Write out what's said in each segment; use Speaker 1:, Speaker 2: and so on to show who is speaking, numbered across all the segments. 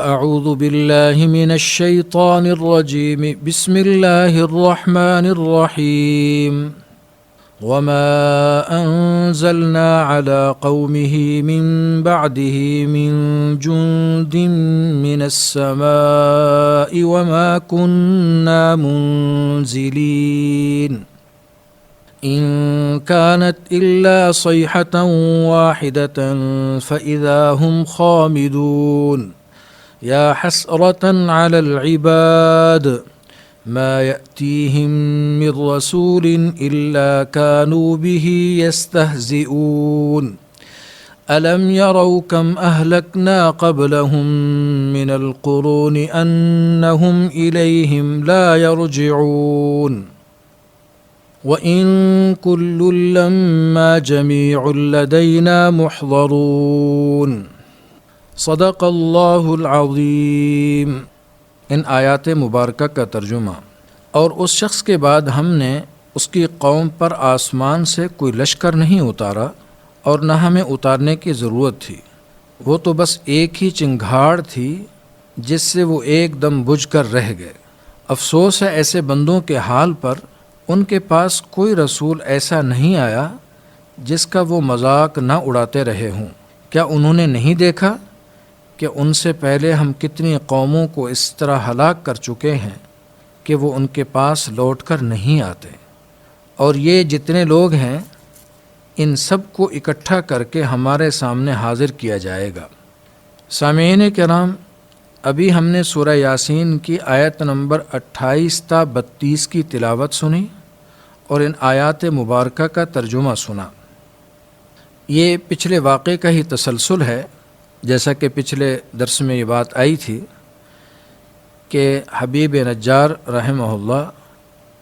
Speaker 1: أعوذ بالله من الشيطان الرجيم بسم الله الرحمن الرحيم وما أنزلنا على قومه من بعده من جند من السماء وما كنا منزلين إن كانت إلا صيحة واحدة فإذا هم خامدون يا حسرة على العباد ما يأتيهم من رسول إلا كانوا به يستهزئون ألم يروا كم أهلكنا قبلهم من القرون أنهم إليهم لا يرجعون وَإِن كُلٌّ لَّمَّا جَمِيعٌ لَّدَيْنَا مُحْضَرُونَ صدق اللہ العظیم۔ ان آیات مبارکہ کا ترجمہ۔ اور اس شخص کے بعد ہم نے اس کی قوم پر آسمان سے کوئی لشکر نہیں اتارا اور نہ ہمیں اتارنے کی ضرورت تھی، وہ تو بس ایک ہی چنگھاڑ تھی جس سے وہ ایک دم بجھ کر رہ گئے۔ افسوس ہے ایسے بندوں کے حال پر، ان کے پاس کوئی رسول ایسا نہیں آیا جس کا وہ مذاق نہ اڑاتے رہے ہوں۔ کیا انہوں نے نہیں دیکھا کہ ان سے پہلے ہم کتنی قوموں کو اس طرح ہلاک کر چکے ہیں کہ وہ ان کے پاس لوٹ کر نہیں آتے، اور یہ جتنے لوگ ہیں ان سب کو اکٹھا کر کے ہمارے سامنے حاضر کیا جائے گا۔ سامعین کرام، ابھی ہم نے سورہ یاسین کی آیت نمبر 28 تا 32 کی تلاوت سنی اور ان آیات مبارکہ کا ترجمہ سنا۔ یہ پچھلے واقعے کا ہی تسلسل ہے، جیسا کہ پچھلے درس میں یہ بات آئی تھی کہ حبیب نجار رحمہ اللہ،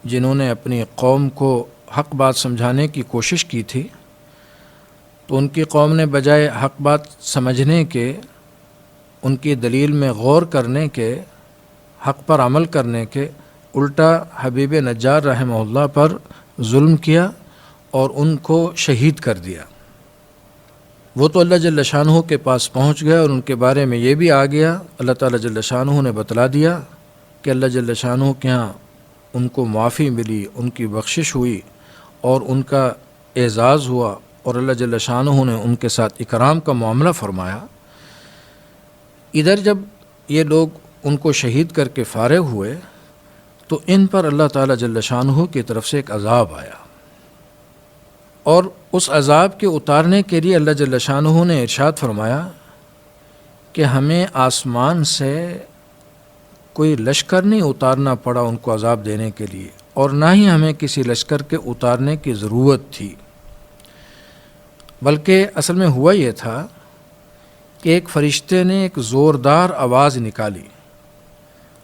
Speaker 1: جنہوں نے اپنی قوم کو حق بات سمجھانے کی کوشش کی تھی، تو ان کی قوم نے بجائے حق بات سمجھنے کے، ان کی دلیل میں غور کرنے کے، حق پر عمل کرنے کے، الٹا حبیب نجار رحمہ اللہ پر ظلم کیا اور ان کو شہید کر دیا۔ وہ تو اللہ جل شانہ کے پاس پہنچ گئے اور ان کے بارے میں یہ بھی آ گیا، اللہ تعالیٰ جل شانہ نے بتلا دیا کہ اللہ جل شانہ کے ہاں ان کو معافی ملی، ان کی بخشش ہوئی اور ان کا اعزاز ہوا، اور اللہ جل شانہ نے ان کے ساتھ اکرام کا معاملہ فرمایا۔ ادھر جب یہ لوگ ان کو شہید کر کے فارغ ہوئے تو ان پر اللہ تعالیٰ جل شانہ کی طرف سے ایک عذاب آیا، اور اس عذاب کے اتارنے کے لیے اللہ جل شانہ نے ارشاد فرمایا کہ ہمیں آسمان سے کوئی لشکر نہیں اتارنا پڑا ان کو عذاب دینے کے لیے، اور نہ ہی ہمیں کسی لشکر کے اتارنے کی ضرورت تھی، بلکہ اصل میں ہوا یہ تھا کہ ایک فرشتے نے ایک زوردار آواز نکالی۔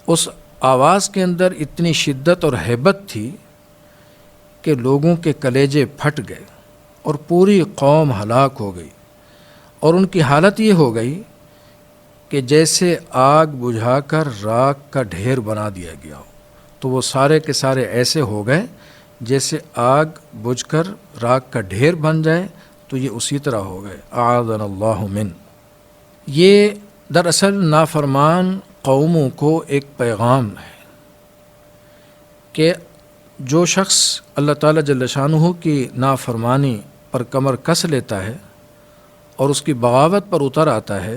Speaker 1: اس آواز کے اندر اتنی شدت اور ہیبت تھی کہ لوگوں کے کلیجے پھٹ گئے اور پوری قوم ہلاک ہو گئی، اور ان کی حالت یہ ہو گئی کہ جیسے آگ بجھا کر راکھ کا ڈھیر بنا دیا گیا ہو، تو وہ سارے کے سارے ایسے ہو گئے جیسے آگ بجھ کر راکھ کا ڈھیر بن جائے، تو یہ اسی طرح ہو گئے، اعاذنا اللہ من۔ یہ دراصل نافرمان قوموں کو ایک پیغام ہے کہ جو شخص اللہ تعالیٰ جل شانہ کی نافرمانی پر کمر کس لیتا ہے اور اس کی بغاوت پر اتر آتا ہے،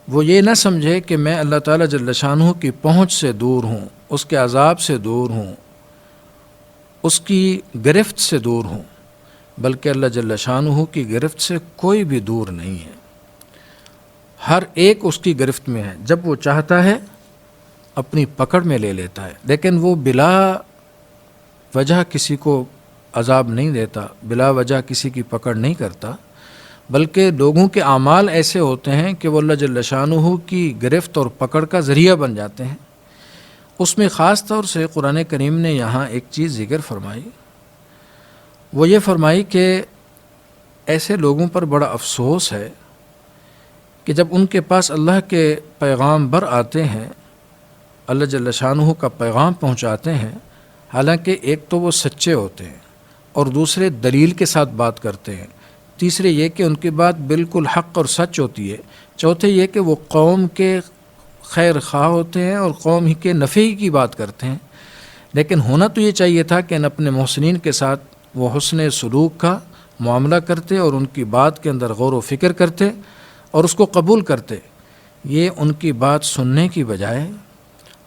Speaker 1: وہ یہ نہ سمجھے کہ میں اللہ تعالیٰ جل شانہ کی پہنچ سے دور ہوں، اس کے عذاب سے دور ہوں، اس کی گرفت سے دور ہوں، بلکہ اللہ جل شانہ کی گرفت سے کوئی بھی دور نہیں ہے، ہر ایک اس کی گرفت میں ہے، جب وہ چاہتا ہے اپنی پکڑ میں لے لیتا ہے، لیکن وہ بلا وجہ کسی کو عذاب نہیں دیتا، بلا وجہ کسی کی پکڑ نہیں کرتا، بلکہ لوگوں کے اعمال ایسے ہوتے ہیں کہ وہ اللہ جل شانہ کی گرفت اور پکڑ کا ذریعہ بن جاتے ہیں۔ اس میں خاص طور سے قرآن کریم نے یہاں ایک چیز ذکر فرمائی، وہ یہ فرمائی کہ ایسے لوگوں پر بڑا افسوس ہے کہ جب ان کے پاس اللہ کے پیغام بر آتے ہیں، اللہ جل شانہ کا پیغام پہنچاتے ہیں، حالانکہ ایک تو وہ سچے ہوتے ہیں اور دوسرے دلیل کے ساتھ بات کرتے ہیں، تیسرے یہ کہ ان کی بات بالکل حق اور سچ ہوتی ہے، چوتھے یہ کہ وہ قوم کے خیر خواہ ہوتے ہیں اور قوم ہی کے نفع کی بات کرتے ہیں، لیکن ہونا تو یہ چاہیے تھا کہ اپنے محسنین کے ساتھ وہ حسن سلوک کا معاملہ کرتے اور ان کی بات کے اندر غور و فکر کرتے اور اس کو قبول کرتے۔ یہ ان کی بات سننے کی بجائے،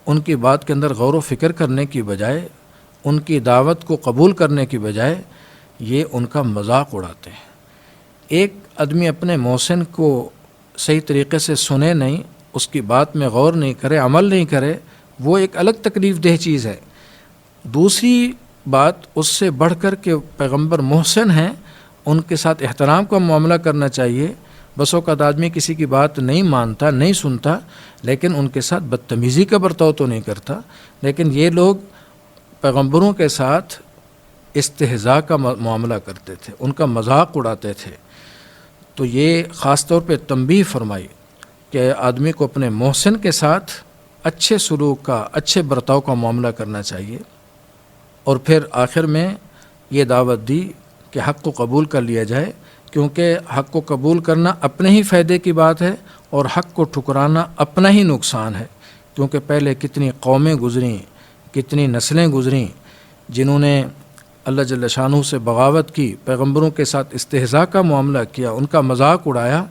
Speaker 1: ان کی بات کے اندر غور و فکر کرنے کی بجائے، ان کی دعوت کو قبول کرنے کی بجائے یہ ان کا مذاق اڑاتے ہیں۔ ایک آدمی اپنے محسن کو صحیح طریقے سے سنے نہیں، اس کی بات میں غور نہیں کرے، عمل نہیں کرے، وہ ایک الگ تکلیف دہ چیز ہے۔ دوسری بات اس سے بڑھ کر کے پیغمبر محسن ہیں، ان کے ساتھ احترام کا معاملہ کرنا چاہیے۔ بس اوقات آدمی کسی کی بات نہیں مانتا، نہیں سنتا، لیکن ان کے ساتھ بدتمیزی کا برتاؤ تو نہیں کرتا، لیکن یہ لوگ پیغمبروں کے ساتھ استہزاء کا معاملہ کرتے تھے، ان کا مذاق اڑاتے تھے۔ تو یہ خاص طور پہ تنبیہ فرمائی کہ آدمی کو اپنے محسن کے ساتھ اچھے سلوک کا، اچھے برتاؤ کا معاملہ کرنا چاہیے۔ اور پھر آخر میں یہ دعوت دی کہ حق کو قبول کر لیا جائے، کیونکہ حق کو قبول کرنا اپنے ہی فائدے کی بات ہے اور حق کو ٹھکرانا اپنا ہی نقصان ہے، کیونکہ پہلے کتنی قومیں گزریں، کتنی نسلیں گزریں جنہوں نے اللہ جل شانہ سے بغاوت کی، پیغمبروں کے ساتھ استہزاء کا معاملہ کیا، ان کا مذاق اڑایا،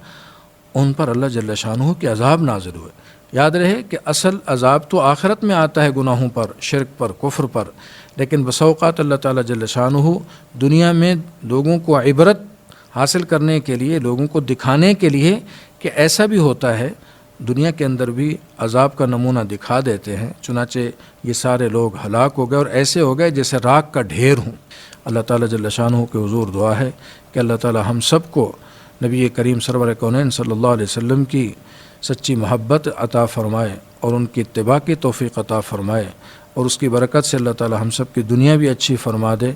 Speaker 1: ان پر اللہ جل شانہ کے عذاب نازل ہوئے۔ یاد رہے کہ اصل عذاب تو آخرت میں آتا ہے گناہوں پر، شرک پر، کفر پر، لیکن بسا اوقات اللہ تعالیٰ جل شانہ دنیا میں لوگوں کو عبرت حاصل کرنے کے لیے، لوگوں کو دکھانے کے لیے کہ ایسا بھی ہوتا ہے، دنیا کے اندر بھی عذاب کا نمونہ دکھا دیتے ہیں۔ چنانچہ یہ سارے لوگ ہلاک ہو گئے اور ایسے ہو گئے جیسے راکھ کا ڈھیر ہوں۔ اللہ تعالیٰ جل شانہ کے حضور دعا ہے کہ اللہ تعالیٰ ہم سب کو نبی کریم سرور کونین صلی اللہ علیہ وسلم کی سچی محبت عطا فرمائے اور ان کی اتباع کی توفیق عطا فرمائے، اور اس کی برکت سے اللہ تعالیٰ ہم سب کی دنیا بھی اچھی فرما دے،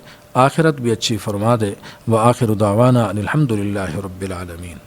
Speaker 1: آخرت بھی اچھی فرما دے۔ وآخر دعوانا ان الحمد للہ رب العالمین۔